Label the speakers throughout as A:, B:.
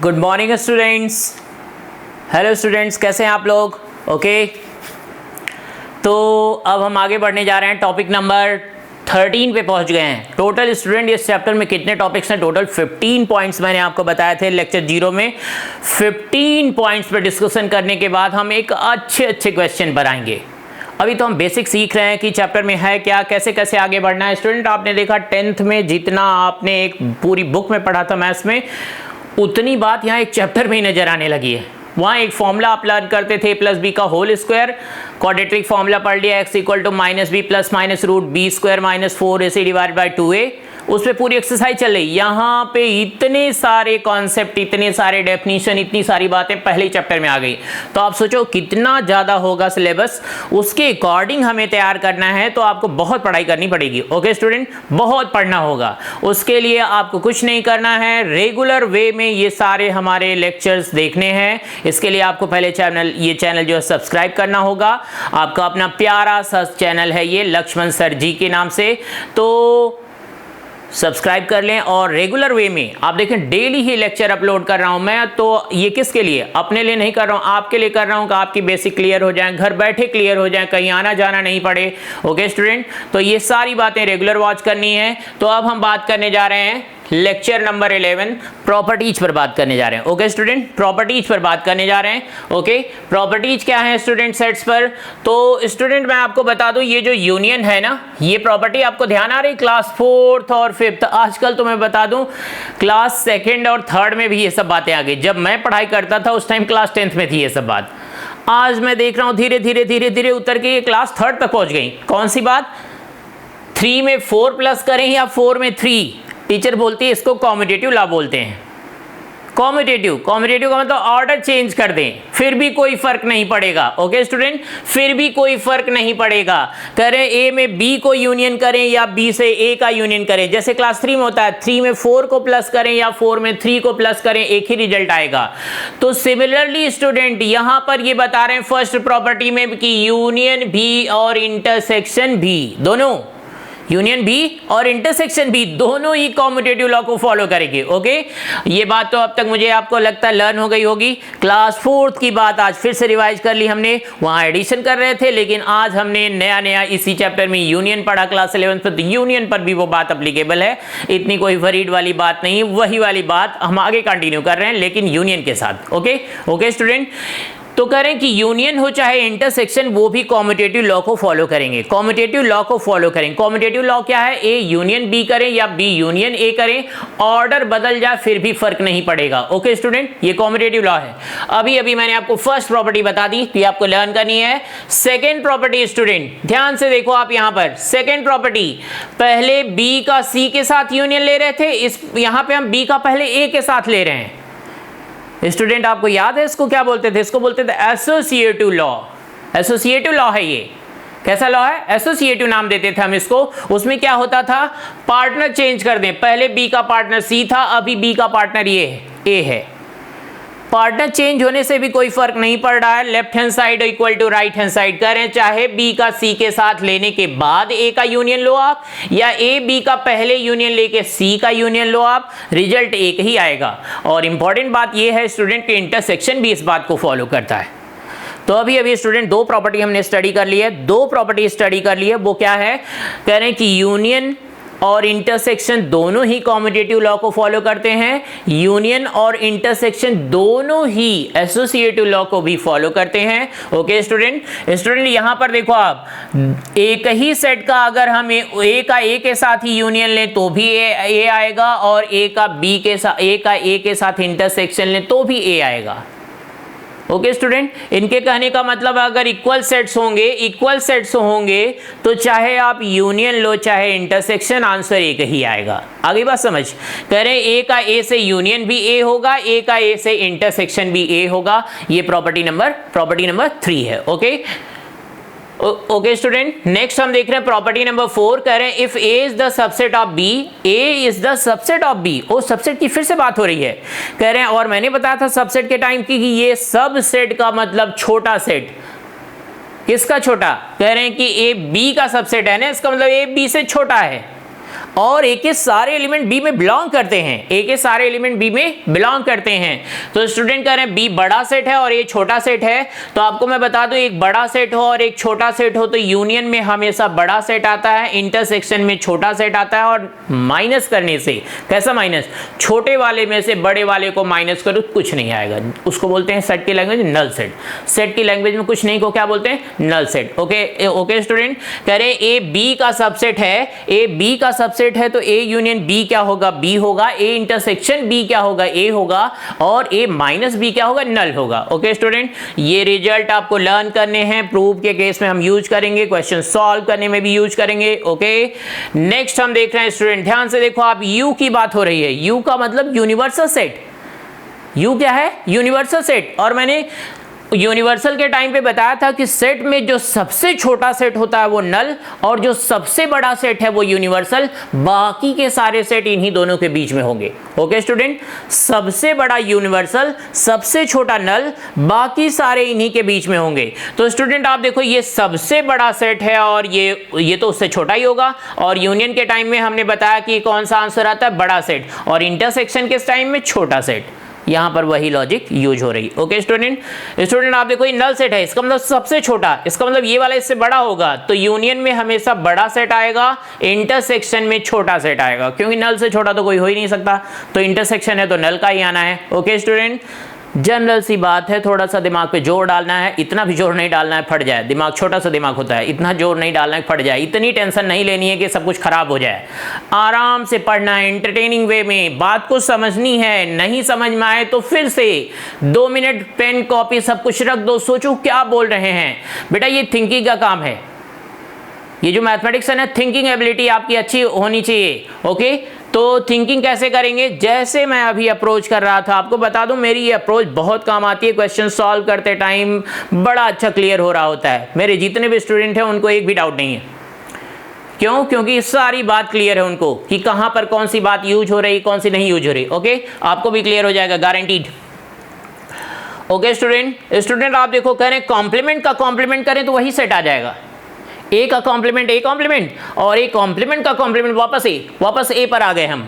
A: Good morning students. Hello students, कैसे हैं आप लोग? ओके तो अब हम आगे बढ़ने जा रहे हैं। टॉपिक नंबर 13 पे पहुंच गए हैं। टोटल स्टूडेंट इस चैप्टर में कितने टॉपिक्स हैं? टोटल 15 पॉइंट्स मैंने आपको बताए थे लेक्चर 0 में। 15 पॉइंट्स पे डिस्कशन करने के बाद हम एक अच्छे क्वेश्चन पर आएंगे। अभी तो हम बेसिक सीख रहे हैं कि चैप्टर में है क्या, कैसे कैसे आगे बढ़ना है। स्टूडेंट आपने देखा 10th में जितना आपने एक पूरी बुक में पढ़ा था मैथ्स में, उतनी बात यहाँ एक चैप्टर में ही नजर आने लगी है। वहाँ एक फॉर्मूला आप लर्न करते थे प्लस बी का होल स्क्वायर, क्वाड्रेटिक फॉर्मूला पढ़ लिया, x equal to minus B plus minus root B square minus 4ac divide by 2a। उस पर पूरी एक्सरसाइज चल रही। यहाँ पे इतने सारे कॉन्सेप्ट, इतने सारे डेफिनेशन, इतनी सारी बातें पहले ही चैप्टर में आ गई। तो आप सोचो कितना ज़्यादा होगा सिलेबस, उसके अकॉर्डिंग हमें तैयार करना है। तो आपको बहुत पढ़ाई करनी पड़ेगी। ओके स्टूडेंट, बहुत पढ़ना होगा। उसके लिए आपको कुछ नहीं करना है, रेगुलर वे में ये सारे हमारे लेक्चर्स देखने हैं। इसके लिए आपको पहले ये चैनल जो है सब्सक्राइब करना होगा। आपका अपना प्यारा सा चैनल है ये, लक्ष्मण सर जी के नाम से। तो सब्सक्राइब कर लें और रेगुलर वे में आप देखें डेली ही लेक्चर अपलोड कर रहा हूं मैं। तो ये किसके लिए? अपने लिए नहीं कर रहा हूं, आपके लिए कर रहा हूं कि आपकी बेसिक क्लियर हो जाए, घर बैठे क्लियर हो जाए, कहीं आना जाना नहीं पड़े। ओके स्टूडेंट, तो ये सारी बातें रेगुलर वॉच करनी है। तो अब हम बात करने जा रहे हैं लेक्चर नंबर 11, प्रॉपर्टीज पर बात करने जा रहे हैं। ओके स्टूडेंट, प्रॉपर्टीज पर बात करने जा रहे हैं। ओके, प्रॉपर्टीज क्या है स्टूडेंट सेट्स पर? तो स्टूडेंट मैं आपको बता दूं, ये जो यूनियन है ना, ये प्रॉपर्टी आपको ध्यान आ रही क्लास 4th और 5th। आजकल तो मैं बता दूं क्लास 2nd और 3rd में भी ये सब बातें आ गई। जब मैं पढ़ाई करता था उस टाइम क्लास 10th में थी ये सब बात। आज मैं देख रहा हूं धीरे धीरे उतर के ये क्लास 3rd तक पहुंच गई। कौन सी बात? 3 में 4 प्लस करें या 4 में 3? टीचर बोलती है इसको कॉम्यूटेटिव लॉ बोलते हैं। कॉम्यूटेटिव का मतलब ऑर्डर चेंज कर दें, फिर भी कोई फर्क नहीं पड़ेगा। ओके स्टूडेंट, फिर भी कोई फर्क नहीं पड़ेगा। करें ए में बी को यूनियन करें या बी से ए का यूनियन करें, जैसे क्लास 3 में होता है। 3 में 4 को प्लस करें या 4 में 3 को प्लस करें, एक ही रिजल्ट आएगा। तो सिमिलरली स्टूडेंट यहां पर ये बता रहे हैं फर्स्ट प्रॉपर्टी में कि यूनियन भी और इंटरसेक्शन भी, दोनों यूनियन भी और इंटरसेक्शन भी दोनों ही कॉम्यूटेटिव लॉ को फॉलो करेंगे। ओके, ये बात तो अब तक मुझे आपको लगता है लर्न हो गई होगी। क्लास 4th की बात आज फिर से रिवाइज कर ली हमने। वहां एडिशन कर रहे थे, लेकिन आज हमने नया इसी चैप्टर में यूनियन पढ़ा क्लास 11 पर। तो यूनियन पर भी वो बात अप्लीकेबल है, इतनी कोई वरीड वाली बात नहीं है। वही वाली बात हम आगे कंटिन्यू कर रहे हैं, लेकिन यूनियन के साथ। ओके स्टूडेंट, तो करें कि यूनियन हो चाहे इंटरसेक्शन, वो भी कॉम्यूटेटिव लॉ को फॉलो करेंगे। कॉम्यूटेटिव लॉ को फॉलो करेंगे। कॉम्यूटेटिव लॉ क्या है? ए यूनियन बी करें या बी यूनियन ए करें, ऑर्डर बदल जाए फिर भी फर्क नहीं पड़ेगा। ओके स्टूडेंट, ये कॉम्यूटेटिव लॉ है। अभी मैंने आपको फर्स्ट प्रॉपर्टी बता दी, तो आपको लर्न करनी है। सेकेंड प्रॉपर्टी स्टूडेंट ध्यान से देखो आप यहां पर। सेकेंड प्रॉपर्टी, पहले बी का सी के साथ यूनियन ले रहे थे, यहां पे हम बी का पहले ए के साथ ले रहे हैं। स्टूडेंट आपको याद है इसको क्या बोलते थे? इसको बोलते थे एसोसिएटिव लॉ। एसोसिएटिव लॉ है ये। कैसा लॉ है? एसोसिएटिव नाम देते थे हम इसको। उसमें क्या होता था? पार्टनर चेंज कर दें। पहले बी का पार्टनर सी था, अभी बी का पार्टनर ये है, ए है। पार्टनर चेंज होने से भी कोई फर्क नहीं पड़ रहा है। Left hand side equal to right hand side करें, चाहे बी का सी के साथ लेने के बाद ए का यूनियन लो आप, या ए बी का पहले यूनियन लेके सी का यूनियन लो आप, रिजल्ट एक ही आएगा। और इंपॉर्टेंट बात यह है स्टूडेंट कि इंटरसेक्शन भी इस बात को फॉलो करता है। तो अभी स्टूडेंट दो प्रॉपर्टी हमने स्टडी कर ली है। दो प्रॉपर्टी स्टडी कर ली है, वो क्या है? कह रहे हैं कि यूनियन और इंटरसेक्शन दोनों ही कॉम्यूटेटिव लॉ को फॉलो करते हैं। यूनियन और इंटरसेक्शन दोनों ही एसोसिएटिव लॉ को भी फॉलो करते हैं। ओके स्टूडेंट, यहां पर देखो आप, एक ही सेट का अगर हम ए का ए के साथ ही यूनियन लें तो भी ए आएगा, और ए का ए के साथ इंटरसेक्शन लें तो भी ए आएगा। ओके स्टूडेंट, इनके कहने का मतलब अगर इक्वल सेट्स होंगे तो चाहे आप यूनियन लो चाहे इंटरसेक्शन, आंसर एक ही आएगा। आगे बात समझ। कह रहे हैं ए का ए से यूनियन भी ए होगा, ए का ए से इंटरसेक्शन भी ए होगा। ये प्रॉपर्टी नंबर 3 है। ओके स्टूडेंट, नेक्स्ट हम देख रहे हैं प्रॉपर्टी नंबर 4। कह रहे हैं if A is the subset of B, A is the subset of B. ओ सबसेट की फिर से बात हो रही है। कह रहे हैं, और मैंने बताया था सबसेट के टाइम की कि ये सबसेट का मतलब छोटा सेट। किसका छोटा? कह रहे हैं कि ए बी का सबसेट है ना, इसका मतलब ए बी से छोटा है। और ए के सारे एलिमेंट बी में बिलोंग करते हैं, ए के सारे एलिमेंट बी में बिलोंग करते हैं। तो स्टूडेंट कह रहे हैं बी बड़ा सेट है और ए छोटा सेट है। तो आपको मैं बता दूं, एक बड़ा सेट हो और एक छोटा सेट हो तो यूनियन में हमेशा बड़ा सेट आता है, इंटरसेक्शन में छोटा सेट आता है। और माइनस करने से, कैसा माइनस, छोटे वाले में से बड़े वाले को माइनस करो कुछ नहीं आएगा, उसको बोलते हैं सेट की लैंग्वेज नल सेट। सेट की लैंग्वेज में कुछ नहीं को क्या बोलते हैं, नल सेट। ओके स्टूडेंट, कह रहे हैं ए बी का सबसेट है, ए बी का सबसेट है तो ए यूनियन बी क्या होगा, बी होगा। ए इंटरसेक्शन बी क्या होगा, ए होगा। और ए माइनस बी क्या होगा, नल होगा। ओके स्टूडेंट, ये रिजल्ट आपको लर्न करने हैं, प्रूफ के केस में हम यूज करेंगे, क्वेश्चन सॉल्व करने में भी यूज करेंगे। ओके, नेक्स्ट हम देख रहे हैं स्टूडेंट, ध्यान से देखो आप, यू की बात हो रही है। यू का मतलब यूनिवर्सल सेट। यू क्या है, यूनिवर्सल सेट। और मैंने यूनिवर्सल के टाइम पे बताया था कि सेट में जो सबसे छोटा सेट होता है वो नल और जो सबसे बड़ा सेट है वो यूनिवर्सल। बाकी के सारे सेट इन्हीं दोनों के बीच में होंगे। ओके स्टूडेंट, सबसे बड़ा यूनिवर्सल, सबसे छोटा नल, बाकी सारे इन्हीं के बीच में होंगे। तो स्टूडेंट आप देखो, ये सबसे बड़ा सेट है और ये तो उससे छोटा ही होगा। और यूनियन के टाइम में हमने बताया कि कौन सा आंसर आता है, बड़ा सेट। और इंटरसेक्शन के टाइम में छोटा सेट। यहां पर वही लॉजिक यूज हो रही। ओके स्टूडेंट आप देखो, ये नल सेट है, इसका मतलब सबसे छोटा, इसका मतलब ये वाला इससे बड़ा होगा। तो यूनियन में हमेशा बड़ा सेट आएगा, इंटरसेक्शन में छोटा सेट आएगा, क्योंकि नल से छोटा तो कोई हो ही नहीं सकता। तो इंटरसेक्शन है तो नल का ही आना है। ओके स्टूडेंट, जनरल सी बात है, थोड़ा सा दिमाग पे जोर डालना है, इतना भी जोर नहीं डालना है फट जाए दिमाग, छोटा सा दिमाग होता है, इतना जोर नहीं डालना है फट जाए, इतनी टेंशन नहीं लेनी है कि सब कुछ खराब हो जाए। आराम से पढ़ना है, एंटरटेनिंग वे में, बात को समझनी है। नहीं समझ में आए तो फिर से 2 मिनट पेन कॉपी सब कुछ रख दो, सोचो क्या बोल रहे हैं। बेटा ये थिंकिंग का काम है, ये जो मैथमेटिक्स है ना, थिंकिंग एबिलिटी आपकी अच्छी होनी चाहिए। ओके, तो थिंकिंग कैसे करेंगे, जैसे मैं अभी अप्रोच कर रहा था, आपको बता दूं मेरी ये अप्रोच बहुत काम आती है। क्वेश्चन सॉल्व करते टाइम बड़ा अच्छा क्लियर हो रहा होता है। मेरे जितने भी स्टूडेंट हैं उनको एक भी डाउट नहीं है। क्यों? क्योंकि सारी बात क्लियर है उनको कि कहां पर कौन सी बात यूज हो रही, कौन सी नहीं यूज हो रही। ओके, आपको भी क्लियर हो जाएगा, गारंटीड। ओके स्टूडेंट आप देखो, कह रहे हैं कॉम्प्लीमेंट का कॉम्प्लीमेंट करें तो वही सेट आ जाएगा। ए का कॉम्प्लीमेंट ए कॉम्प्लीमेंट और ए कॉम्प्लीमेंट का कॉम्प्लीमेंट वापस ए पर आ गए हम।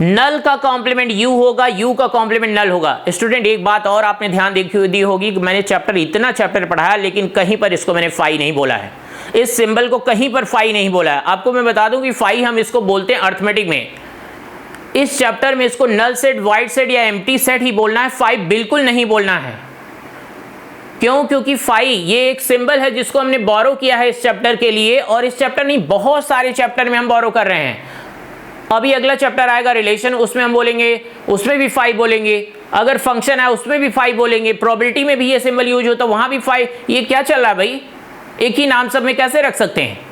A: नल का कॉम्प्लीमेंट यू होगा, यू का कॉम्प्लीमेंट नल होगा। स्टूडेंट एक बात और आपने ध्यान दी होगी कि मैंने इतना चैप्टर पढ़ाया लेकिन कहीं पर इसको मैंने फाई नहीं बोला है, इस सिंबल को कहीं पर फाई नहीं बोला है। आपको मैं बता दूं कि फाई हम इसको बोलते हैं अर्थमेटिक में। इस चैप्टर में इसको नल सेट, वाइड सेट या एम्प्टी सेट ही बोलना है, फाई बिल्कुल नहीं बोलना है। क्यों? क्योंकि फाई ये एक सिंबल है जिसको हमने बोरो किया है इस चैप्टर के लिए, और इस चैप्टर नहीं बहुत सारे चैप्टर में हम बोरो कर रहे हैं। अभी अगला चैप्टर आएगा रिलेशन, उसमें हम बोलेंगे, उसमें भी फाई बोलेंगे। अगर फंक्शन है उसमें भी फाई बोलेंगे। प्रोबेबिलिटी में भी ये सिंबल यूज होता है, वहां भी फाई। ये क्या चल रहा है भाई, एक ही नाम सब में कैसे रख सकते हैं?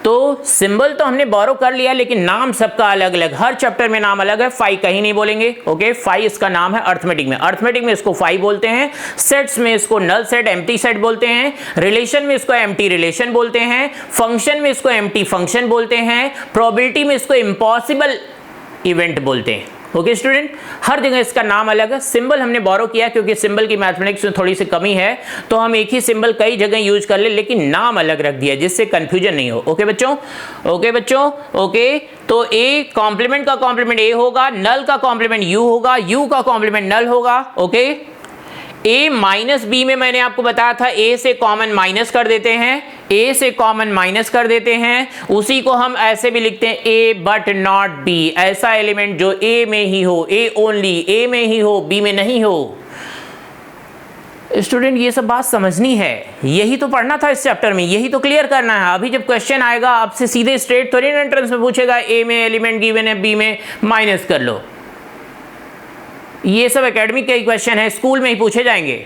A: तो सिंबल तो हमने बोरो कर लिया लेकिन नाम सबका अलग अलग, हर चैप्टर में नाम अलग है। फाई कहीं नहीं बोलेंगे। ओके, फाई इसका नाम है अर्थमेटिक में। अर्थमेटिक में इसको फाई बोलते हैं, सेट्स में इसको नल सेट, एम्प्टी सेट बोलते हैं, रिलेशन में इसको एम्प्टी रिलेशन बोलते हैं, फंक्शन में इसको एम्प्टी फंक्शन बोलते हैं, प्रोबेबिलिटी में इसको इम्पॉसिबल इवेंट बोलते हैं। ओके स्टूडेंट, हर जगह इसका नाम अलग है। सिंबल हमने बोरो किया क्योंकि सिंबल की मैथमेटिक्स में थोड़ी सी कमी है, तो हम एक ही सिंबल कई जगह यूज कर ले लेकिन नाम अलग रख दिया जिससे कंफ्यूजन नहीं हो। ओके बच्चों, ओके, तो ए कॉम्प्लीमेंट का कॉम्प्लीमेंट ए होगा, नल का कॉम्प्लीमेंट यू होगा, यू का कॉम्प्लीमेंट नल होगा। ओके, ए माइनस बी में मैंने आपको बताया था ए से कॉमन माइनस कर देते हैं, ए से कॉमन माइनस कर देते हैं। उसी को हम ऐसे भी लिखते हैं ए बट नॉट बी, ऐसा एलिमेंट जो ए में ही हो, ए ओनली, ए में ही हो, बी में नहीं हो। स्टूडेंट ये सब बात समझनी है, यही तो पढ़ना था इस चैप्टर में, यही तो क्लियर करना है। अभी जब क्वेश्चन आएगा आपसे सीधे स्ट्रेट थोड़ी ना एंट्रेंस में पूछेगा ए में एलिमेंट गिवन है, बी में माइनस कर लो। ये सब एकेडमिक के क्वेश्चन है, स्कूल में ही पूछे जाएंगे।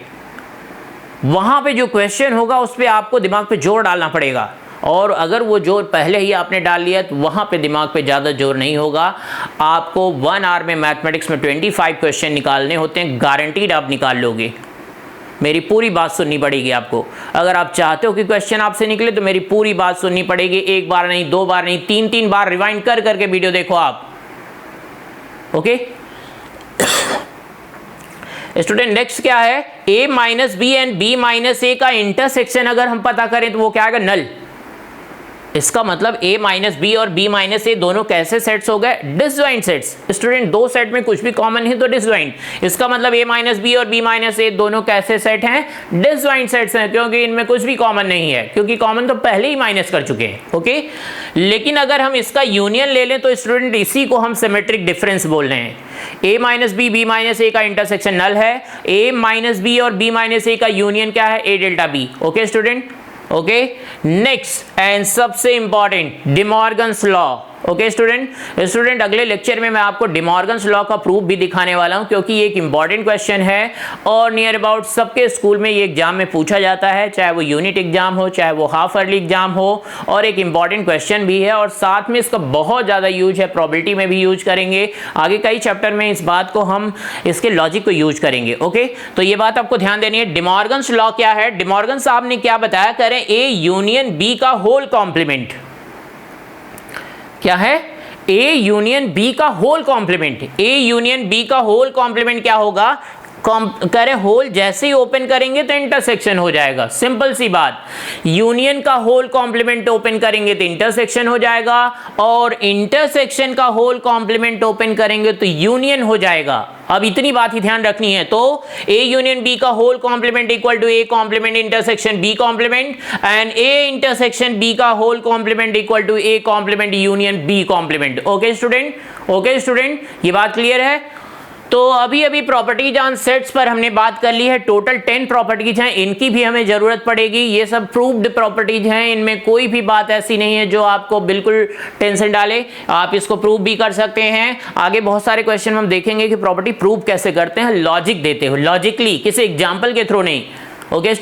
A: वहां पे जो क्वेश्चन होगा उस पर आपको दिमाग पे जोर डालना पड़ेगा, और अगर वो जोर पहले ही आपने डाल लिया तो वहां पे दिमाग पे ज़्यादा जोर नहीं होगा। आपको 1 आवर में मैथमेटिक्स में 25 क्वेश्चन निकालने होते हैं, गारंटीड आप निकाल लोगे। मेरी पूरी बात सुननी पड़ेगी आपको। अगर आप चाहते हो कि क्वेश्चन आपसे निकले तो मेरी पूरी बात सुननी पड़ेगी। 1 बार नहीं, 2 बार नहीं, 3 बार रिवाइंड कर करके वीडियो देखो आप। ओके स्टूडेंट, नेक्स्ट क्या है, a minus B and b minus A का इंटरसेक्शन अगर हम पता करें तो वो क्या आएगा, नल। इसका मतलब a माइनस बी और b माइनस ए दोनों कैसे सेट्स हो गए? Disjoint sets. स्टूडेंट दो सेट में कुछ भी कॉमन नहीं तो डिसजॉइंट। इसका मतलब a माइनस बी और b माइनस ए दोनों कैसे सेट हैं? डिसजॉइंट सेट्स हैं, क्योंकि इनमें कुछ भी कॉमन नहीं है, क्योंकि कॉमन तो पहले ही माइनस कर चुके हैं। ओके, लेकिन अगर हम इसका यूनियन ले लें तो स्टूडेंट इसी को हम सिमेट्रिक डिफरेंस बोल रहे हैं। a minus B B minus A का इंटरसेक्शन नल है, a माइनस बी और b माइनस ए का यूनियन क्या है? a delta b। Okay student, okay. Next and सबसे important, De Morgan's law. Okay student अगले लेक्चर में मैं आपको डिमॉर्गन्स लॉ का प्रूफ भी दिखाने वाला हूं, क्योंकि ये एक इंपॉर्टेंट क्वेश्चन है और नियर अबाउट सबके स्कूल में ये एग्जाम में पूछा जाता है, चाहे वो यूनिट एग्जाम हो, चाहे वो हाफ अर्ली एग्जाम हो, और एक इंपॉर्टेंट क्वेश्चन भी है और साथ में इसका बहुत ज़्यादा यूज है, प्रोबेबिलिटी में भी यूज करेंगे। आगे कई चैप्टर में इस बात को हम इसके लॉजिक को यूज करेंगे। ओके, तो ये बात आपको ध्यान देनी है। डिमॉर्गन्स लॉ क्या है? डिमॉर्गन साहब ने क्या बताया? करें ए यूनियन बी का होल कॉम्प्लीमेंट। क्या है? ए यूनियन बी का whole complement. A union B का होल कॉम्प्लीमेंट क्या होगा? करें होल जैसे ही ओपन करेंगे तो इंटरसेक्शन हो जाएगा, सिंपल सी बात। यूनियन का होल कॉम्प्लीमेंट ओपन करेंगे तो इंटरसेक्शन हो जाएगा, और इंटरसेक्शन का होल कॉम्प्लीमेंट ओपन करेंगे तो यूनियन हो जाएगा। अब इतनी बात ही ध्यान रखनी है। तो ए यूनियन बी का whole complement equal to A complement intersection B complement, and A intersection B का whole complement equal to A complement union B complement. Okay student, ये बात क्लियर है? तो अभी प्रॉपर्टीज ऑन सेट्स पर हमने बात कर ली है। टोटल 10 प्रॉपर्टीज हैं, इनकी भी हमें जरूरत पड़ेगी। ये सब प्रूव्ड प्रॉपर्टीज हैं, इनमें कोई भी बात ऐसी नहीं है जो आपको बिल्कुल टेंशन डाले। आप इसको प्रूव भी कर सकते हैं। आगे बहुत सारे क्वेश्चन हम देखेंगे कि प्रॉपर्टी प्रूव कैसे करते हैं, लॉजिक देते हो, लॉजिकली, किसी एग्जाम्पल के थ्रू नहीं। ओके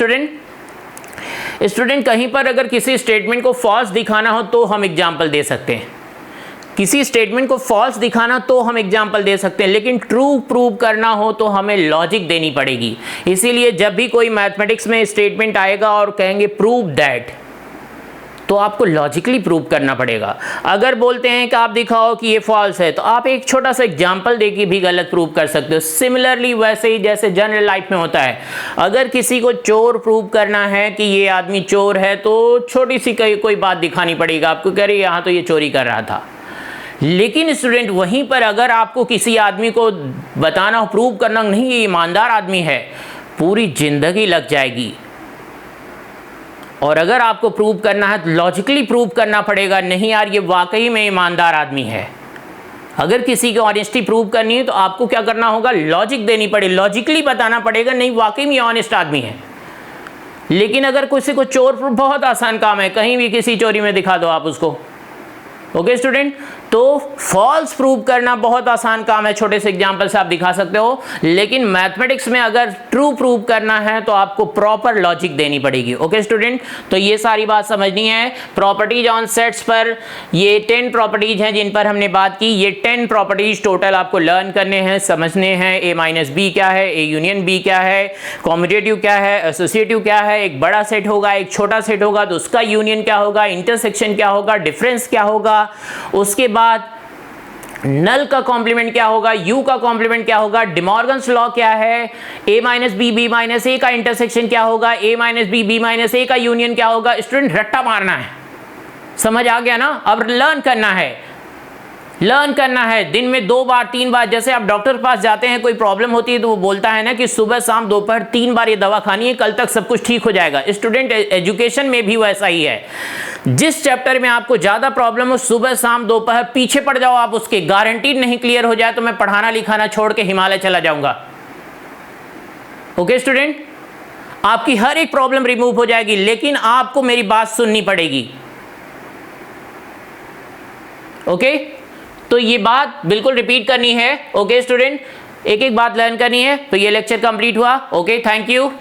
A: स्टूडेंट कहीं पर अगर किसी स्टेटमेंट को फॉल्स दिखाना हो तो हम एग्जाम्पल दे सकते हैं, किसी स्टेटमेंट को फॉल्स दिखाना तो हम एग्जाम्पल दे सकते हैं, लेकिन ट्रू प्रूव करना हो तो हमें लॉजिक देनी पड़ेगी। इसीलिए जब भी कोई मैथमेटिक्स में स्टेटमेंट आएगा और कहेंगे प्रूव दैट, तो आपको लॉजिकली प्रूव करना पड़ेगा। अगर बोलते हैं कि आप दिखाओ कि ये फॉल्स है, तो आप एक छोटा सा एग्जाम्पल देके भी गलत प्रूव कर सकते हो। सिमिलरली वैसे ही जैसे जनरल लाइफ में होता है, अगर किसी को चोर प्रूव करना है कि ये आदमी चोर है, तो छोटी सी कोई बात दिखानी पड़ेगी आपको, कह रही यहाँ तो ये चोरी कर रहा था। लेकिन स्टूडेंट वहीं पर अगर आपको किसी आदमी को बताना हो, प्रूव करना नहीं ये ईमानदार आदमी है, पूरी जिंदगी लग जाएगी। और अगर आपको प्रूव करना है तो लॉजिकली प्रूव करना पड़ेगा, नहीं यार ये वाकई में ईमानदार आदमी है। अगर किसी की ऑनेस्टी प्रूव करनी है तो आपको क्या करना होगा? लॉजिक देनी पड़ेगी, लॉजिकली बताना पड़ेगा, नहीं वाकई में ऑनेस्ट आदमी है। लेकिन अगर किसी को चोर प्रूफ, बहुत आसान काम है, कहीं भी किसी चोरी में दिखा दो आप उसको। ओके स्टूडेंट, तो फॉल्स प्रूव करना बहुत आसान काम है, छोटे से एग्जांपल से आप दिखा सकते हो। लेकिन मैथमेटिक्स में अगर ट्रू प्रूव करना है तो आपको प्रॉपर लॉजिक देनी पड़ेगी। ओके स्टूडेंट, तो ये सारी बात समझनी है। प्रॉपर्टीज ऑन सेट्स पर ये 10 प्रॉपर्टीज हैं जिन पर हमने बात की। ये 10 प्रॉपर्टीज टोटल आपको लर्न करने हैं, समझने हैं। ए माइनस बी क्या है, ए यूनियन बी क्या है, कॉम्यूटेटिव क्या है, एसोसिएटिव क्या है, एक बड़ा सेट होगा, एक छोटा सेट होगा तो उसका यूनियन क्या होगा, इंटरसेक्शन क्या होगा, डिफरेंस क्या होगा, उसके बाद नल का कॉम्प्लीमेंट क्या होगा, यू का कॉम्प्लीमेंट क्या होगा, डिमॉर्गन्स लॉ क्या है, ए minus B B minus A का इंटरसेक्शन क्या होगा, ए minus B B minus A का यूनियन क्या होगा। स्टूडेंट रट्टा मारना है, समझ आ गया ना? अब लर्न करना है दिन में 2 बार 3 बार। जैसे आप डॉक्टर के पास जाते हैं, कोई प्रॉब्लम होती है तो वो बोलता है ना कि सुबह शाम दोपहर 3 बार ये दवा खानी है, कल तक सब कुछ ठीक हो जाएगा। स्टूडेंट एजुकेशन में भी वैसा ही है। जिस चैप्टर में आपको ज्यादा प्रॉब्लम हो, सुबह शाम दोपहर पीछे पड़ जाओ आप उसके, गारंटीड नहीं क्लियर हो जाए तो मैं पढ़ाना लिखाना छोड़ के हिमालय चला जाऊंगा। ओके स्टूडेंट, आपकी हर एक प्रॉब्लम रिमूव हो जाएगी, लेकिन आपको मेरी बात सुननी पड़ेगी। ओके, तो ये बात बिल्कुल रिपीट करनी है। ओके स्टूडेंट, एक एक बात लर्न करनी है। तो ये लेक्चर कंप्लीट हुआ। Okay, thank you.